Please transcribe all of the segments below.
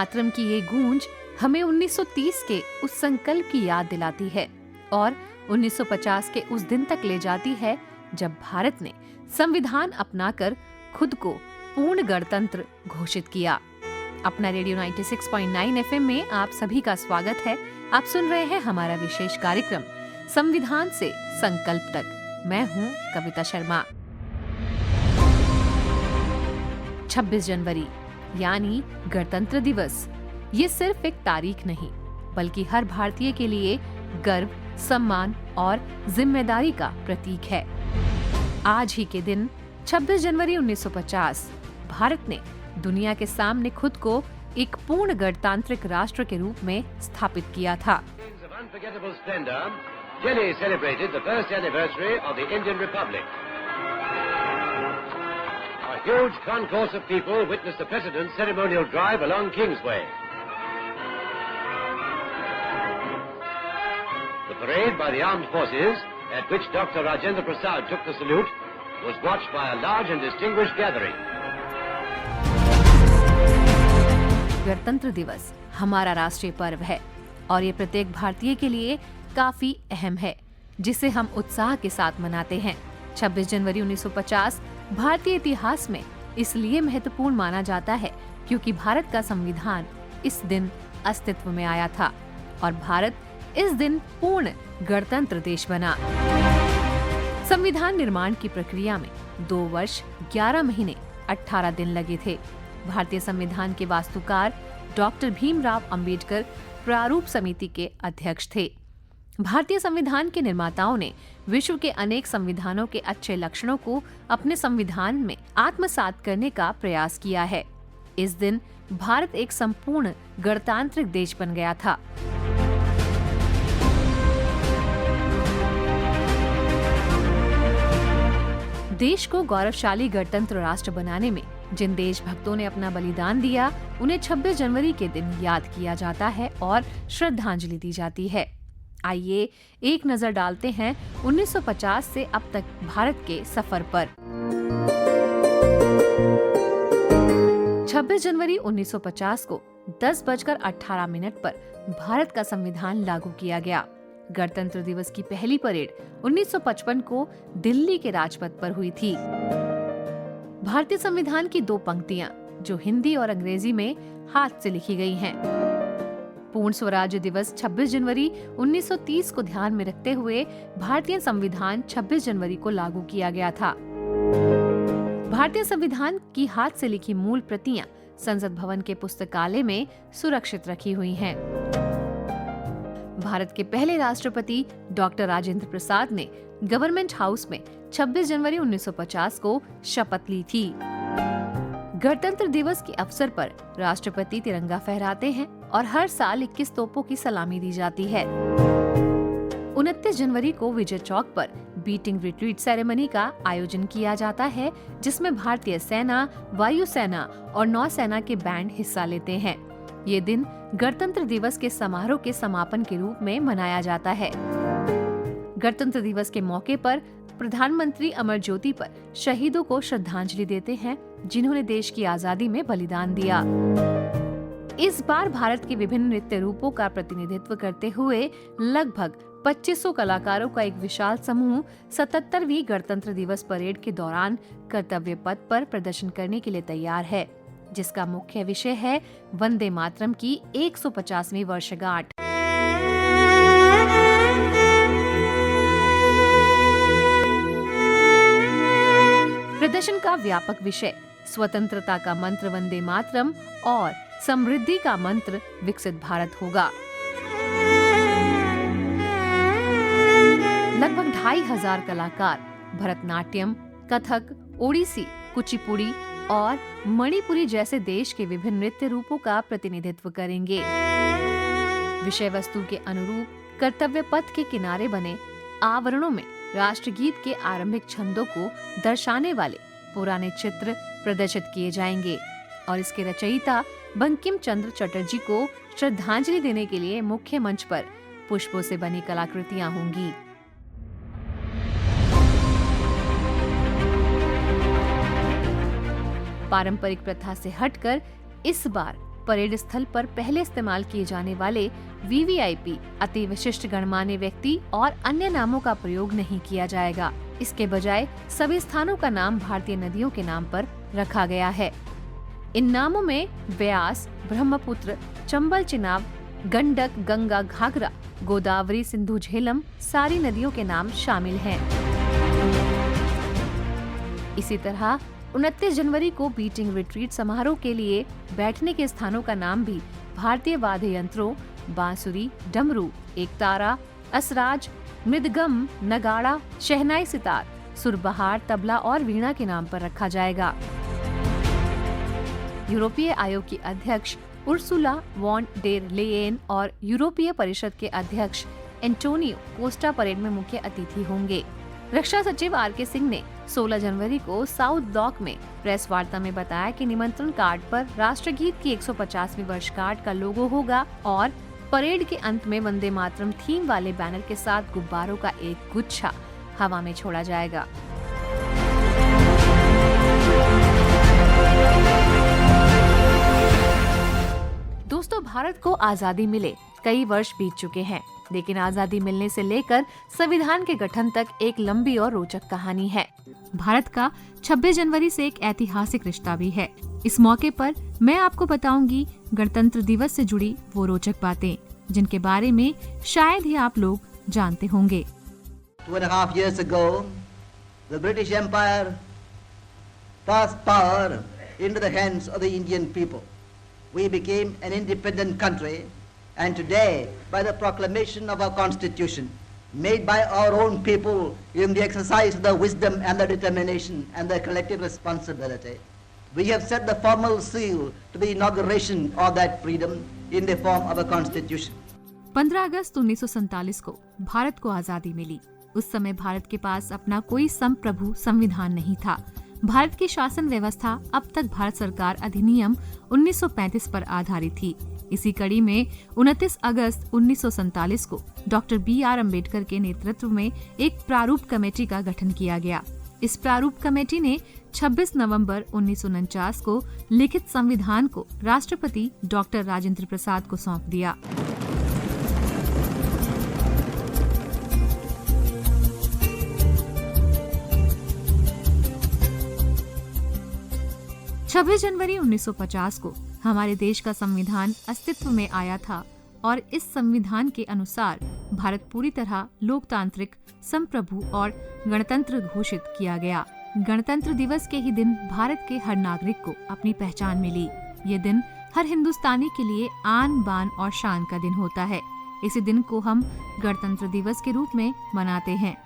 मातरम की ये गूंज हमें 1930 के उस संकल्प की याद दिलाती है और 1950 के उस दिन तक ले जाती है जब भारत ने संविधान अपनाकर खुद को पूर्ण गणतंत्र घोषित किया। अपना रेडियो 96.9 एफएम में आप सभी का स्वागत है। आप सुन रहे हैं हमारा विशेष कार्यक्रम संविधान से संकल्प तक। मैं हूं कविता शर्मा। 26 जनवरी यानी गणतंत्र दिवस, ये सिर्फ एक तारीख नहीं बल्कि हर भारतीय के लिए गर्व, सम्मान और जिम्मेदारी का प्रतीक है। आज ही के दिन 26 जनवरी 1950 भारत ने दुनिया के सामने खुद को एक पूर्ण गणतांत्रिक राष्ट्र के रूप में स्थापित किया था। Delhi celebrated the first anniversary of the Indian Republic. A huge concourse of people witnessed the President's ceremonial drive along Kingsway. The parade by the armed forces, at which Dr. Rajendra Prasad took the salute, was watched by a large and distinguished gathering. गणतंत्र दिवस हमारा राष्ट्रीय पर्व है और ये प्रत्येक भारतीय के लिए काफी अहम है, जिसे हम उत्साह के साथ मनाते हैं। 26 जनवरी 1950 भारतीय इतिहास में इसलिए महत्वपूर्ण माना जाता है क्योंकि भारत का संविधान इस दिन अस्तित्व में आया था और भारत इस दिन पूर्ण गणतंत्र देश बना। संविधान निर्माण की प्रक्रिया में 2 वर्ष 11 महीने 18 दिन लगे थे। भारतीय संविधान के वास्तुकार डॉक्टर भीमराव अंबेडकर प्रारूप समिति के अध्यक्ष थे। भारतीय संविधान के निर्माताओं ने विश्व के अनेक संविधानों के अच्छे लक्षणों को अपने संविधान में आत्मसात करने का प्रयास किया है। इस दिन भारत एक संपूर्ण गणतांत्रिक देश बन गया था। देश को गौरवशाली गणतंत्र राष्ट्र बनाने में जिन देशभक्तों ने अपना बलिदान दिया, उन्हें 26 जनवरी के दिन याद किया जाता है और श्रद्धांजलि दी जाती है। आइए एक नजर डालते हैं 1950 से अब तक भारत के सफर पर। 26 जनवरी 1950 को 10:18 पर भारत का संविधान लागू किया गया। गणतंत्र दिवस की पहली परेड 1955 को दिल्ली के राजपथ पर हुई थी। भारतीय संविधान की 2 पंक्तियां जो हिंदी और अंग्रेजी में हाथ से लिखी गई हैं। पूर्ण स्वराज्य दिवस 26 जनवरी 1930 को ध्यान में रखते हुए भारतीय संविधान 26 जनवरी को लागू किया गया था। भारतीय संविधान की हाथ से लिखी मूल प्रतियां संसद भवन के पुस्तकालय में सुरक्षित रखी हुई हैं। भारत के पहले राष्ट्रपति डॉक्टर राजेंद्र प्रसाद ने गवर्नमेंट हाउस में 26 जनवरी 1950 को शपथ ली थी। गणतंत्र दिवस के अवसर पर राष्ट्रपति तिरंगा फहराते हैं और हर साल 21 तोपों की सलामी दी जाती है। 29 जनवरी को विजय चौक पर बीटिंग रिट्रीट सेरेमनी का आयोजन किया जाता है, जिसमें भारतीय सेना, वायुसेना और नौसेना के बैंड हिस्सा लेते हैं। ये दिन गणतंत्र दिवस के समारोह के समापन के रूप में मनाया जाता है। गणतंत्र दिवस के मौके पर प्रधानमंत्री अमर ज्योति पर शहीदों को श्रद्धांजलि देते हैं, जिन्होंने देश की आजादी में बलिदान दिया। इस बार भारत के विभिन्न नृत्य रूपों का प्रतिनिधित्व करते हुए लगभग 2500 कलाकारों का एक विशाल समूह 77वीं गणतंत्र दिवस परेड के दौरान कर्तव्य पथ पर प्रदर्शन करने के लिए तैयार है, जिसका मुख्य विषय है वंदे मातरम की 150वीं वर्षगांठ। प्रदर्शन का व्यापक विषय स्वतंत्रता का मंत्र वंदे मातरम और समृद्धि का मंत्र विकसित भारत होगा। लगभग 2500 कलाकार भरतनाट्यम, कथक, ओडिसी, कुचिपुड़ी और मणिपुरी जैसे देश के विभिन्न नृत्य रूपों का प्रतिनिधित्व करेंगे। विषय वस्तु के अनुरूप कर्तव्य पथ के किनारे बने आवरणों में राष्ट्रगीत के आरंभिक छंदों को दर्शाने वाले पुराने चित्र प्रदर्शित किए जाएंगे और इसके रचयिता बंकिम चंद्र चटर्जी को श्रद्धांजलि देने के लिए मुख्य मंच पर पुष्पों से बनी कलाकृतियां होंगी। पारंपरिक प्रथा से हटकर इस बार परेड स्थल पर पहले इस्तेमाल किए जाने वाले VVIP, अति विशिष्ट गणमान्य व्यक्ति और अन्य नामों का प्रयोग नहीं किया जाएगा। इसके बजाय सभी स्थानों का नाम भारतीय नदियों के नाम पर रखा गया है। इन नामों में व्यास, ब्रह्मपुत्र, चंबल, चिनाब, गंडक, गंगा, घाघरा, गोदावरी, सिंधु, झेलम सारी नदियों के नाम शामिल हैं। इसी तरह 29 जनवरी को बीटिंग रिट्रीट समारोह के लिए बैठने के स्थानों का नाम भी भारतीय वाद्य यंत्रों बांसुरी, डमरू, एकतारा, असराज, मृदगम, नगाड़ा, शहनाई, सितार, सुरबहार, तबला और वीणा के नाम पर रखा जाएगा। यूरोपीय आयोग की अध्यक्ष उर्सुला वॉन डेर लेयेन और यूरोपीय परिषद के अध्यक्ष एंटोनियो कोस्टा परेड में मुख्य अतिथि होंगे। रक्षा सचिव RK सिंह ने 16 जनवरी को साउथ ब्लॉक में प्रेस वार्ता में बताया कि निमंत्रण कार्ड पर राष्ट्रगीत की 150वीं वर्षगांठ का लोगो होगा और परेड के अंत में वंदे मातरम थीम वाले बैनर के साथ गुब्बारों का एक गुच्छा हवा में छोड़ा जाएगा। दोस्तों, भारत को आजादी मिले कई वर्ष बीत चुके हैं, लेकिन आजादी मिलने से लेकर संविधान के गठन तक एक लंबी और रोचक कहानी है। भारत का 26 जनवरी से एक ऐतिहासिक रिश्ता भी है। इस मौके पर मैं आपको बताऊंगी गणतंत्र दिवस से जुड़ी वो रोचक बातें, जिनके बारे में शायद ही आप लोग जानते होंगे। 2.5 years ago, the British Empire passed power into the hands of the Indian people. We became an independent country, and today, by the proclamation of our constitution, made by our own people in the exercise of the wisdom and the determination and the collective responsibility, we have set the formal seal to the inauguration of that freedom in the form of a constitution. 15 अगस्त 1947 को भारत को आजादी मिली। उस समय भारत के पास अपना कोई संप्रभु संविधान नहीं था। भारत की शासन व्यवस्था अब तक भारत सरकार अधिनियम 1935 पर आधारित थी। इसी कड़ी में 29 अगस्त 1947 को डॉक्टर BR अम्बेडकर के नेतृत्व में एक प्रारूप कमेटी का गठन किया गया। इस प्रारूप कमेटी ने 26 नवंबर 1949 को लिखित संविधान को राष्ट्रपति डॉक्टर राजेंद्र प्रसाद को सौंप दिया। छब्बीस जनवरी 1950 को हमारे देश का संविधान अस्तित्व में आया था और इस संविधान के अनुसार भारत पूरी तरह लोकतांत्रिक, संप्रभु और गणतंत्र घोषित किया गया। गणतंत्र दिवस के ही दिन भारत के हर नागरिक को अपनी पहचान मिली। ये दिन हर हिंदुस्तानी के लिए आन बान और शान का दिन होता है। इसी दिन को हम गणतंत्र दिवस के रूप में मनाते हैं।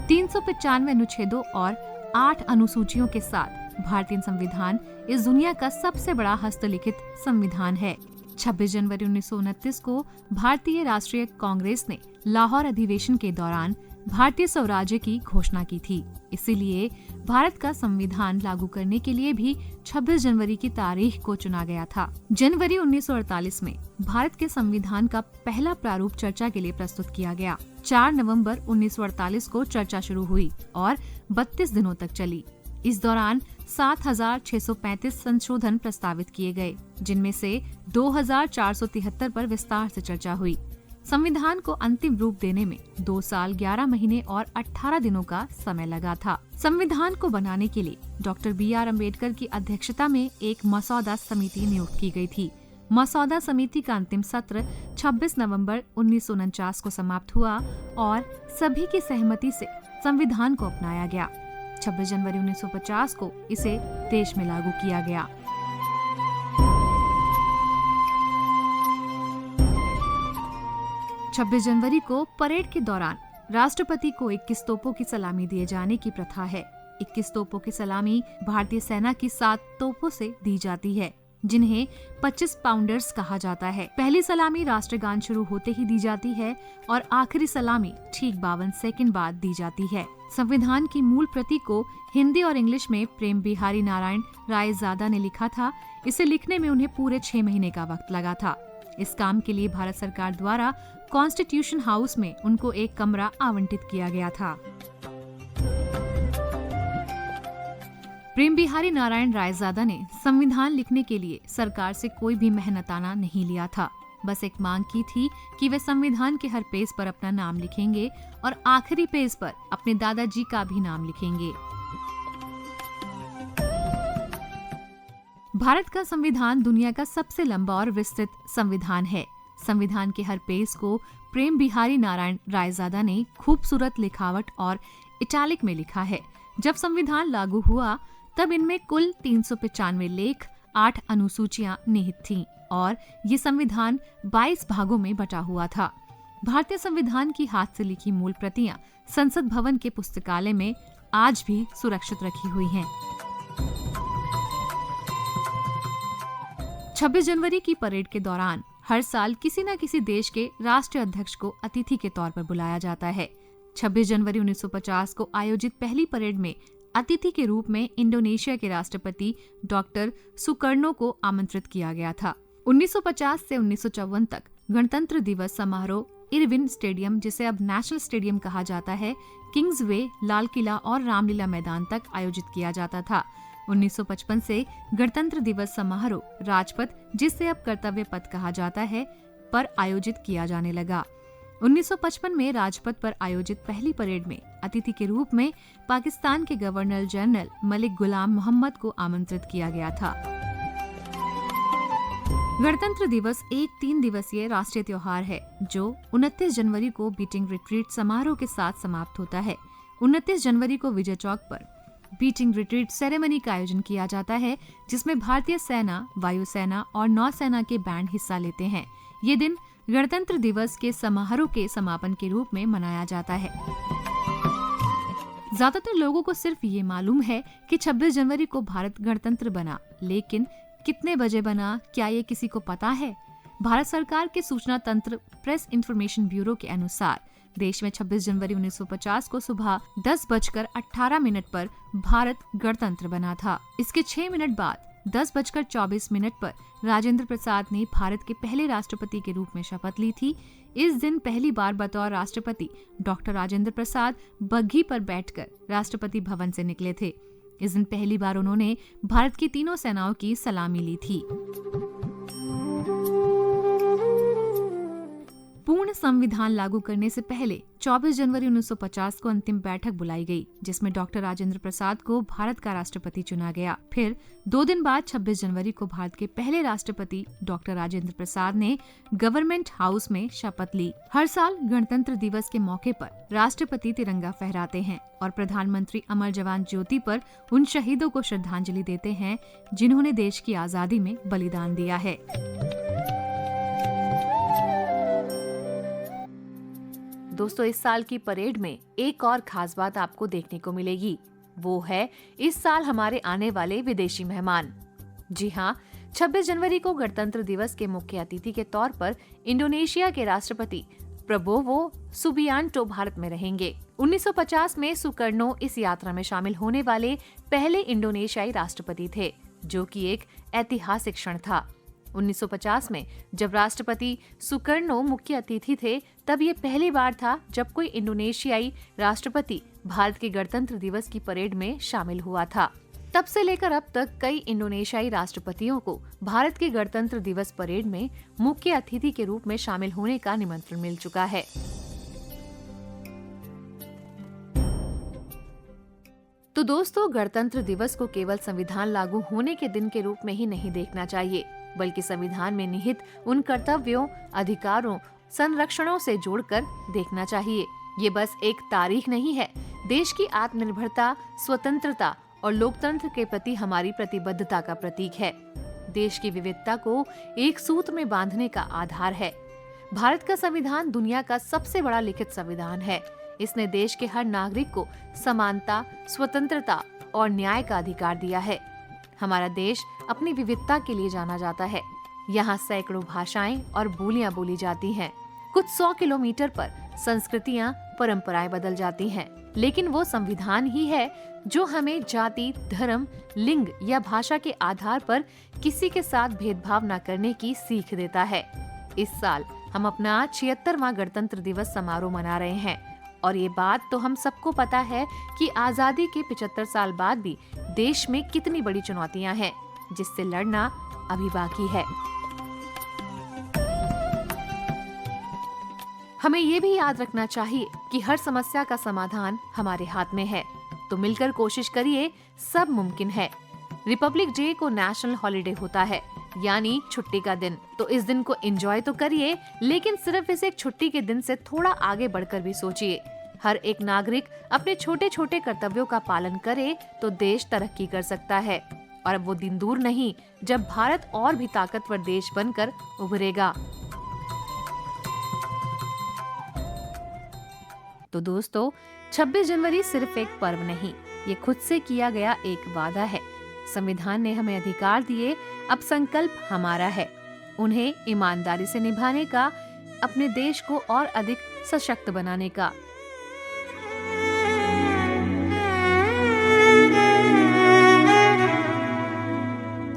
395 अनुच्छेदों और 8 अनुसूचियों के साथ भारतीय संविधान इस दुनिया का सबसे बड़ा हस्तलिखित संविधान है। 26 जनवरी 1929 को भारतीय राष्ट्रीय कांग्रेस ने लाहौर अधिवेशन के दौरान भारतीय स्वराज्य की घोषणा की थी। इसीलिए भारत का संविधान लागू करने के लिए भी 26 जनवरी की तारीख को चुना गया था। जनवरी 1948 में भारत के संविधान का पहला प्रारूप चर्चा के लिए प्रस्तुत किया गया। 4 नवंबर 1948 को चर्चा शुरू हुई और 32 दिनों तक चली। इस दौरान 7,635 संशोधन प्रस्तावित किए गए, जिनमें से 2,473 पर विस्तार से चर्चा हुई। संविधान को अंतिम रूप देने में 2 साल 11 महीने और 18 दिनों का समय लगा था। संविधान को बनाने के लिए डॉक्टर BR अम्बेडकर की अध्यक्षता में एक मसौदा समिति नियुक्त की गई थी। मसौदा समिति का अंतिम सत्र 26 नवंबर 1949 को समाप्त हुआ और सभी की सहमति से संविधान को अपनाया गया। 26 जनवरी 1950 को इसे देश में लागू किया गया। छब्बीस जनवरी को परेड के दौरान राष्ट्रपति को 21 तोपों की सलामी दिए जाने की प्रथा है। 21 तोपों की सलामी भारतीय सेना की 7 तोपों से दी जाती है, जिन्हें 25 पाउंडर्स कहा जाता है। पहली सलामी राष्ट्रगान शुरू होते ही दी जाती है और आखिरी सलामी ठीक 52 सेकंड बाद दी जाती है। संविधान की मूल प्रति को हिंदी और इंग्लिश में प्रेम बिहारी नारायण रायजादा ने लिखा था। इसे लिखने में उन्हें पूरे 6 महीने का वक्त लगा था। इस काम के लिए भारत सरकार द्वारा कॉन्स्टिट्यूशन हाउस में उनको एक कमरा आवंटित किया गया था। प्रेम बिहारी नारायण रायजादा ने संविधान लिखने के लिए सरकार से कोई भी मेहनताना नहीं लिया था। बस एक मांग की थी कि वे संविधान के हर पेज पर अपना नाम लिखेंगे और आखिरी पेज पर अपने दादाजी का भी नाम लिखेंगे। भारत का संविधान दुनिया का सबसे लंबा और विस्तृत संविधान है। संविधान के हर पेज को प्रेम बिहारी नारायण रायजादा ने खूबसूरत लिखावट और इटैलिक में लिखा है। जब संविधान लागू हुआ तब इनमें कुल 395 लेख, 8 अनुसूचियां निहित थीं और ये संविधान 22 भागों में बटा हुआ था। भारतीय संविधान की हाथ से लिखी मूल प्रतियां संसद भवन के पुस्तकालय में आज भी सुरक्षित रखी हुई हैं। 26 जनवरी की परेड के दौरान हर साल किसी न किसी देश के राष्ट्रीय अध्यक्ष को अतिथि के तौर पर बुलाया जाता है। 26 जनवरी 1950 को आयोजित पहली परेड में अतिथि के रूप में इंडोनेशिया के राष्ट्रपति डॉक्टर सुकर्णो को आमंत्रित किया गया था। 1950 से 1954 तक गणतंत्र दिवस समारोह इरविन स्टेडियम, जिसे अब नेशनल स्टेडियम कहा जाता है, किंग्सवे, लाल किला और रामलीला मैदान तक आयोजित किया जाता था। 1955 से गणतंत्र दिवस समारोह राजपथ, जिसे अब कर्तव्य पथ कहा जाता है, पर आयोजित किया जाने लगा। 1955 में राजपथ पर आयोजित पहली परेड में अतिथि के रूप में पाकिस्तान के गवर्नर जनरल मलिक गुलाम मोहम्मद को आमंत्रित किया गया था। गणतंत्र दिवस एक 3 दिवसीय राष्ट्रीय त्योहार है जो 29 जनवरी को बीटिंग रिट्रीट समारोह के साथ समाप्त होता है। 29 जनवरी को विजय चौक पर बीटिंग रिट्रीट सेरेमनी का आयोजन किया जाता है, जिसमें भारतीय सेना, वायुसेना और नौसेना के बैंड हिस्सा लेते हैं। ये दिन गणतंत्र दिवस के समारोह के समापन के रूप में मनाया जाता है। ज्यादातर लोगों को सिर्फ ये मालूम है कि 26 जनवरी को भारत गणतंत्र बना, लेकिन कितने बजे बना, क्या ये किसी को पता है? भारत सरकार के सूचना तंत्र प्रेस इंफॉर्मेशन ब्यूरो के अनुसार देश में 26 जनवरी 1950 को सुबह 10:18 पर भारत गणतंत्र बना था। इसके 6 मिनट बाद 10:24 पर राजेंद्र प्रसाद ने भारत के पहले राष्ट्रपति के रूप में शपथ ली थी। इस दिन पहली बार बतौर राष्ट्रपति डॉक्टर राजेंद्र प्रसाद बग्घी पर बैठकर राष्ट्रपति भवन से निकले थे। इस दिन पहली बार उन्होंने भारत की तीनों सेनाओं की सलामी ली थी। पूर्ण संविधान लागू करने से पहले 24 जनवरी 1950 को अंतिम बैठक बुलाई गई, जिसमें डॉक्टर राजेंद्र प्रसाद को भारत का राष्ट्रपति चुना गया। फिर 2 दिन बाद 26 जनवरी को भारत के पहले राष्ट्रपति डॉक्टर राजेंद्र प्रसाद ने गवर्नमेंट हाउस में शपथ ली। हर साल गणतंत्र दिवस के मौके पर राष्ट्रपति तिरंगा फहराते हैं और प्रधानमंत्री अमर जवान ज्योति पर उन शहीदों को श्रद्धांजलि देते हैं जिन्होंने देश की आजादी में बलिदान दिया है। दोस्तों, इस साल की परेड में एक और खास बात आपको देखने को मिलेगी। वो है इस साल हमारे आने वाले विदेशी मेहमान। जी हाँ, 26 जनवरी को गणतंत्र दिवस के मुख्य अतिथि के तौर पर इंडोनेशिया के राष्ट्रपति प्रबोवो सुबियांटो भारत में रहेंगे। 1950 में सुकर्णो इस यात्रा में शामिल होने वाले पहले इंडोनेशियाई राष्ट्रपति थे, जो कि एक ऐतिहासिक क्षण था। 1950 में जब राष्ट्रपति सुकर्णो मुख्य अतिथि थे, तब ये पहली बार था जब कोई इंडोनेशियाई राष्ट्रपति भारत के गणतंत्र दिवस की परेड में शामिल हुआ था। तब से लेकर अब तक कई इंडोनेशियाई राष्ट्रपतियों को भारत के गणतंत्र दिवस परेड में मुख्य अतिथि के रूप में शामिल होने का निमंत्रण मिल चुका है। तो दोस्तों, गणतंत्र दिवस को केवल संविधान लागू होने के दिन के रूप में ही नहीं देखना चाहिए, बल्कि संविधान में निहित उन कर्तव्यों, अधिकारों, संरक्षणों से जोड़कर देखना चाहिए। ये बस एक तारीख नहीं है, देश की आत्मनिर्भरता, स्वतंत्रता और लोकतंत्र के प्रति हमारी प्रतिबद्धता का प्रतीक है। देश की विविधता को एक सूत्र में बांधने का आधार है। भारत का संविधान दुनिया का सबसे बड़ा लिखित संविधान है। इसने देश के हर नागरिक को समानता, स्वतंत्रता और न्याय का अधिकार दिया है। हमारा देश अपनी विविधता के लिए जाना जाता है। यहाँ सैकड़ों भाषाएं और बोलियां बोली जाती हैं। कुछ 100 किलोमीटर पर संस्कृतियां, परंपराएं बदल जाती हैं, लेकिन वो संविधान ही है जो हमें जाति, धर्म, लिंग या भाषा के आधार पर किसी के साथ भेदभाव न करने की सीख देता है। इस साल हम अपना 76वां गणतंत्र दिवस समारोह मना रहे हैं और ये बात तो हम सबको पता है कि आजादी के 75 साल बाद भी देश में कितनी बड़ी चुनौतियां हैं जिससे लड़ना अभी बाकी है। हमें ये भी याद रखना चाहिए कि हर समस्या का समाधान हमारे हाथ में है, तो मिलकर कोशिश करिए, सब मुमकिन है। रिपब्लिक डे को नेशनल हॉलिडे होता है, यानी छुट्टी का दिन, तो इस दिन को एंजॉय तो करिए, लेकिन सिर्फ इसे एक छुट्टी के दिन से थोड़ा आगे बढ़कर भी सोचिए। हर एक नागरिक अपने छोटे छोटे कर्तव्यों का पालन करे तो देश तरक्की कर सकता है। और अब वो दिन दूर नहीं जब भारत और भी ताकतवर देश बनकर उभरेगा। तो दोस्तों, 26 जनवरी सिर्फ एक पर्व नहीं, ये खुद से किया गया एक वादा है। संविधान ने हमें अधिकार दिए, अब संकल्प हमारा है उन्हें ईमानदारी से निभाने का, अपने देश को और अधिक सशक्त बनाने का।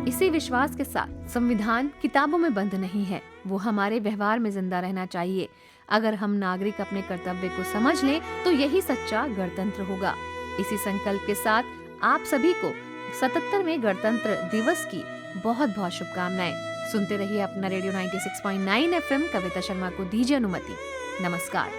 इसी विश्वास के साथ संविधान किताबों में बंद नहीं है, वो हमारे व्यवहार में जिंदा रहना चाहिए। अगर हम नागरिक अपने कर्तव्य को समझ लें तो यही सच्चा गणतंत्र होगा। इसी संकल्प के साथ आप सभी को 77वें गणतंत्र दिवस की बहुत बहुत शुभकामनाएं। सुनते रहिए अपना रेडियो 96.9 FM। कविता शर्मा को दीजिए अनुमति। नमस्कार।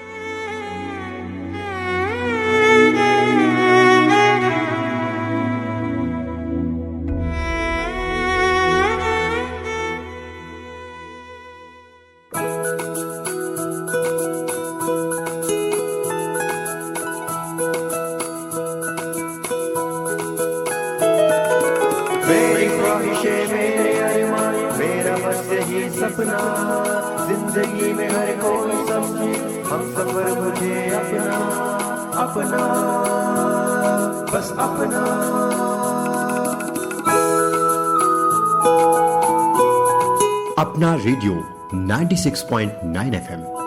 मेरी ख्वाहिशें, मेरे अरमान, मेरा बस यही सपना, जिंदगी में हर कोई समझे हम सफर मुझे अपना, अपना, बस अपना। अपना रेडियो 96.9 FM